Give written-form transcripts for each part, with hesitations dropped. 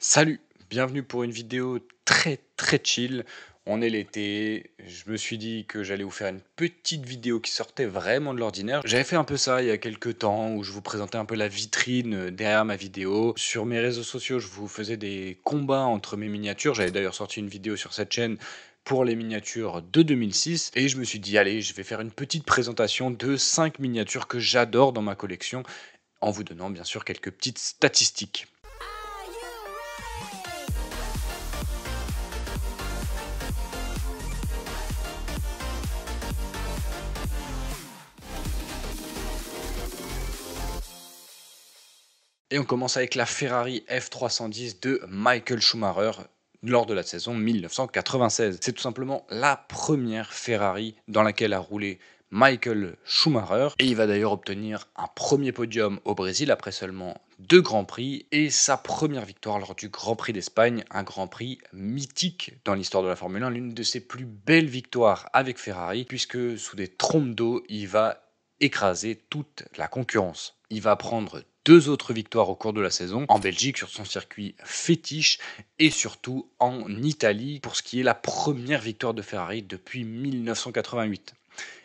Salut, bienvenue pour une vidéo très chill. On est l'été, je me suis dit que j'allais vous faire une petite vidéo qui sortait vraiment de l'ordinaire. J'avais fait un peu ça il y a quelques temps où je vous présentais un peu la vitrine derrière ma vidéo. Sur mes réseaux sociaux, je vous faisais des combats entre mes miniatures. J'avais d'ailleurs sorti une vidéo sur cette chaîne pour les miniatures de 2006 et je me suis dit allez, je vais faire une petite présentation de 5 miniatures que j'adore dans ma collection en vous donnant bien sûr quelques petites statistiques. Et on commence avec la Ferrari F310 de Michael Schumacher lors de la saison 1996. C'est tout simplement la première Ferrari dans laquelle a roulé Michael Schumacher. Et il va d'ailleurs obtenir un premier podium au Brésil après seulement 2 Grands Prix et sa première victoire lors du Grand Prix d'Espagne, un Grand Prix mythique dans l'histoire de la Formule 1, l'une de ses plus belles victoires avec Ferrari puisque sous des trompes d'eau, il va écraser toute la concurrence. Il va prendre 2 autres victoires au cours de la saison, en Belgique sur son circuit fétiche et surtout en Italie pour ce qui est la première victoire de Ferrari depuis 1988.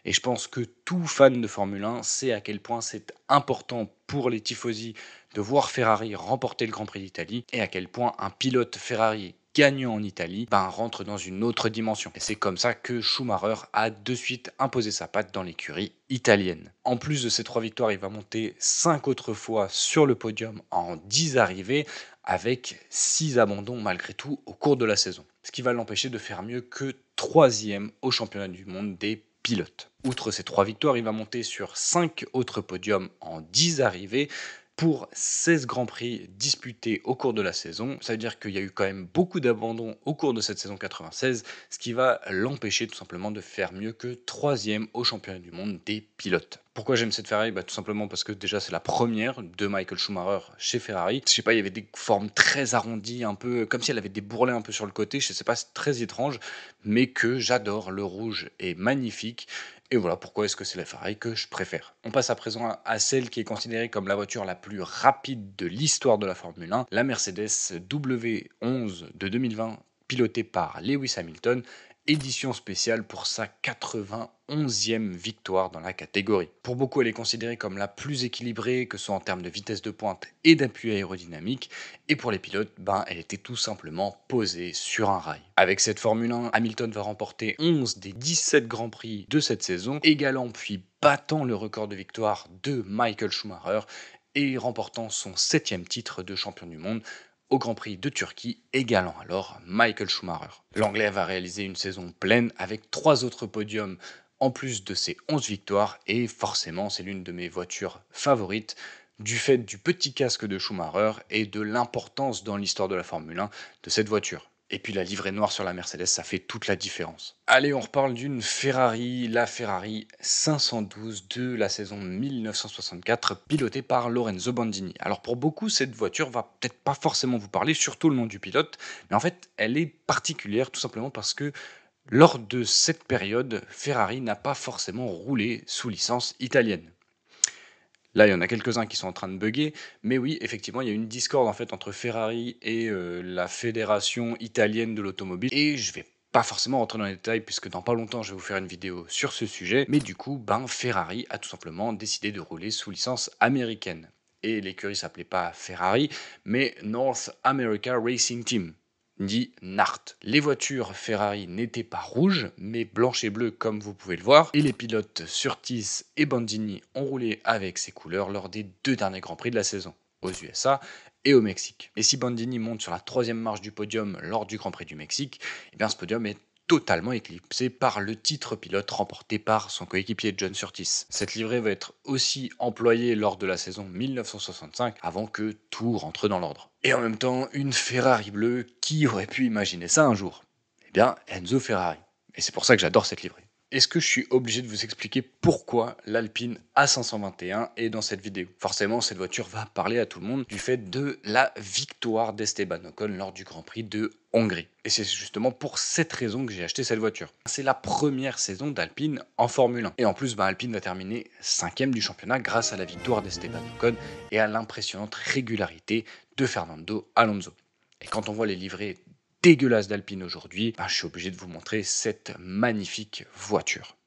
Et je pense que tout fan de Formule 1 sait à quel point c'est important pour les tifosi de voir Ferrari remporter le Grand Prix d'Italie et à quel point un pilote Ferrari gagnant en Italie rentre dans une autre dimension. Et c'est comme ça que Schumacher a de suite imposé sa patte dans l'écurie italienne. En plus de ces 3 victoires, il va monter 5 autres fois sur le podium en 10 arrivées avec 6 abandons malgré tout au cours de la saison. Ce qui va l'empêcher de faire mieux que 3e au championnat du monde des pilotes. Outre ces 3 victoires, il va monter sur 5 autres podiums en 10 arrivées pour 16 Grands Prix disputés au cours de la saison. Ça veut dire qu'il y a eu quand même beaucoup d'abandons au cours de cette saison 96, ce qui va l'empêcher tout simplement de faire mieux que 3e au championnat du monde des pilotes. Pourquoi j'aime cette Ferrari? Tout simplement parce que déjà c'est la première de Michael Schumacher chez Ferrari. Je sais pas, il y avait des formes très arrondies, un peu comme si elle avait des bourrelets un peu sur le côté, je sais pas, c'est très étrange, mais que j'adore. Le rouge est magnifique. Et voilà pourquoi est-ce que c'est la Ferrari que je préfère. On passe à présent à celle qui est considérée comme la voiture la plus rapide de l'histoire de la Formule 1, la Mercedes W11 de 2020, pilotée par Lewis Hamilton, édition spéciale pour sa 91e victoire dans la catégorie. Pour beaucoup, elle est considérée comme la plus équilibrée, que ce soit en termes de vitesse de pointe et d'appui aérodynamique, et pour les pilotes, elle était tout simplement posée sur un rail. Avec cette Formule 1, Hamilton va remporter 11 des 17 Grands Prix de cette saison, égalant puis battant le record de victoire de Michael Schumacher et remportant son 7e titre de champion du monde au Grand Prix de Turquie, égalant alors Michael Schumacher. L'Anglais va réaliser une saison pleine avec 3 autres podiums en plus de ses 11 victoires et forcément c'est l'une de mes voitures favorites du fait du petit casque de Schumacher et de l'importance dans l'histoire de la Formule 1 de cette voiture. Et puis la livrée noire sur la Mercedes, ça fait toute la différence. Allez, on reparle d'une Ferrari, la Ferrari 512 de la saison 1964, pilotée par Lorenzo Bandini. Alors pour beaucoup, cette voiture va peut-être pas forcément vous parler, surtout le nom du pilote, mais en fait, elle est particulière tout simplement parce que lors de cette période, Ferrari n'a pas forcément roulé sous licence italienne. Là, il y en a quelques-uns qui sont en train de bugger, mais oui, effectivement, il y a une discorde en fait entre Ferrari et la fédération italienne de l'automobile. Et je vais pas forcément rentrer dans les détails puisque dans pas longtemps, je vais vous faire une vidéo sur ce sujet. Mais du coup, Ferrari a tout simplement décidé de rouler sous licence américaine. Et l'écurie s'appelait pas Ferrari, mais North America Racing Team, dit NART. Les voitures Ferrari n'étaient pas rouges, mais blanches et bleues comme vous pouvez le voir, et les pilotes Surtees et Bandini ont roulé avec ces couleurs lors des 2 derniers Grands Prix de la saison, aux USA et au Mexique. Et si Bandini monte sur la 3e marche du podium lors du Grand Prix du Mexique, ce podium est totalement éclipsé par le titre pilote remporté par son coéquipier John Surtees. Cette livrée va être aussi employée lors de la saison 1965 avant que tout rentre dans l'ordre. Et en même temps, une Ferrari bleue, qui aurait pu imaginer ça un jour? Enzo Ferrari. Et c'est pour ça que j'adore cette livrée. Est-ce que je suis obligé de vous expliquer pourquoi l'Alpine A521 est dans cette vidéo? Forcément, cette voiture va parler à tout le monde du fait de la victoire d'Esteban Ocon lors du Grand Prix de Hongrie. Et c'est justement pour cette raison que j'ai acheté cette voiture. C'est la première saison d'Alpine en Formule 1. Et en plus, Alpine va terminer 5e du championnat grâce à la victoire d'Esteban Ocon et à l'impressionnante régularité de Fernando Alonso. Et quand on voit les livrées dégueulasses d'Alpine aujourd'hui, je suis obligé de vous montrer cette magnifique voiture.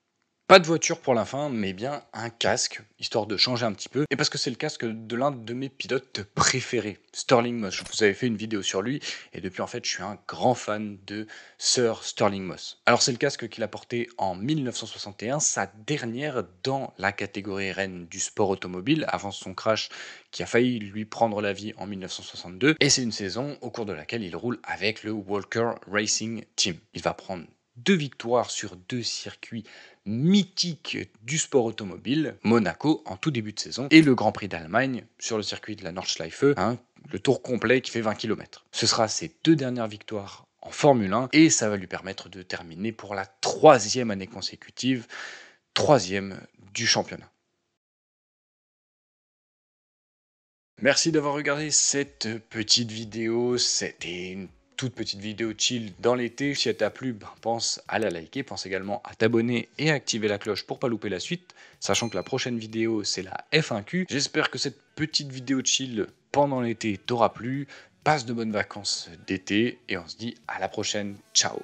Pas de voiture pour la fin, mais bien un casque, histoire de changer un petit peu. Et parce que c'est le casque de l'un de mes pilotes préférés, Stirling Moss. Je vous avais fait une vidéo sur lui, et depuis en fait je suis un grand fan de Sir Stirling Moss. Alors c'est le casque qu'il a porté en 1961, sa dernière dans la catégorie reine du sport automobile, avant son crash qui a failli lui prendre la vie en 1962. Et c'est une saison au cours de laquelle il roule avec le Walker Racing Team. Il va prendre 2 victoires sur 2 circuits mythiques du sport automobile, Monaco en tout début de saison, et le Grand Prix d'Allemagne sur le circuit de la Nordschleife, le tour complet qui fait 20 km. Ce sera ses 2 dernières victoires en Formule 1, et ça va lui permettre de terminer pour la 3e année consécutive, 3e du championnat. Merci d'avoir regardé cette petite vidéo, c'était une toute petite vidéo chill dans l'été. Si elle t'a plu, pense à la liker, pense également à t'abonner et à activer la cloche pour pas louper la suite, sachant que la prochaine vidéo c'est la F1Q. J'espère que cette petite vidéo chill pendant l'été t'aura plu, passe de bonnes vacances d'été et on se dit à la prochaine, ciao.